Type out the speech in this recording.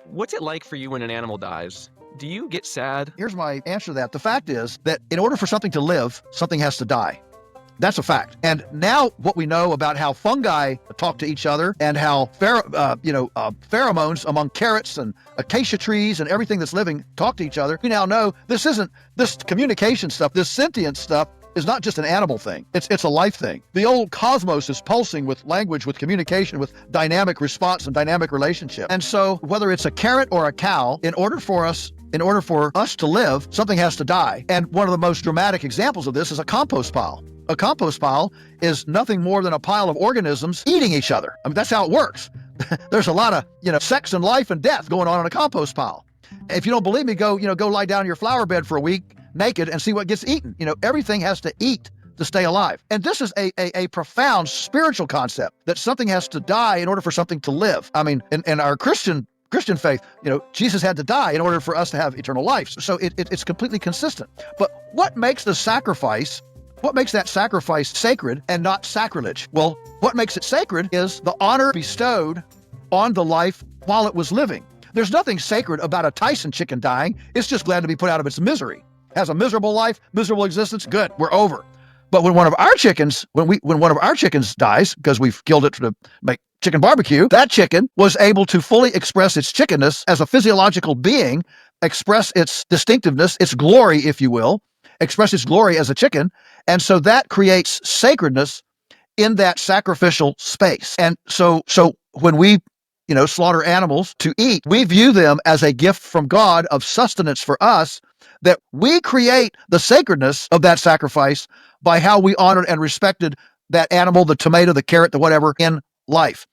What's it like for you when an animal dies? Do you get sad? Here's my answer to that. The fact is that in order for something to live, something has to die. That's a fact. And now what we know about how fungi talk to each other and how pheromones among carrots and acacia trees and everything that's living talk to each other, we now know this communication stuff, this sentient stuff is not just an animal thing. It's a life thing. The old cosmos is pulsing with language, with communication, with dynamic response and dynamic relationship. And so whether it's a carrot or a cow, in order for us to live, something has to die. And one of the most dramatic examples of this is a compost pile. A compost pile is nothing more than a pile of organisms eating each other. I mean, that's how it works. There's a lot of, sex and life and death going on in a compost pile. If you don't believe me, go lie down in your flower bed for a week naked and see what gets eaten. Everything has to eat to stay alive. And this is a profound spiritual concept that something has to die in order for something to live. I mean, in our Christian faith, Jesus had to die in order for us to have eternal life. So it's completely consistent. But what makes that sacrifice sacred and not sacrilege? Well, what makes it sacred is the honor bestowed on the life while it was living. There's nothing sacred about a Tyson chicken dying. It's just glad to be put out of its misery. Has a miserable life, miserable existence. Good, we're over. But when one of our chickens dies because we've killed it to make chicken barbecue, that chicken was able to fully express its chickenness as a physiological being, express its distinctiveness, its glory, if you will, express its glory as a chicken. And so that creates sacredness in that sacrificial space. And so when we slaughter animals to eat, we view them as a gift from God of sustenance for us, that we create the sacredness of that sacrifice by how we honored and respected that animal, the tomato, the carrot, the whatever, in life.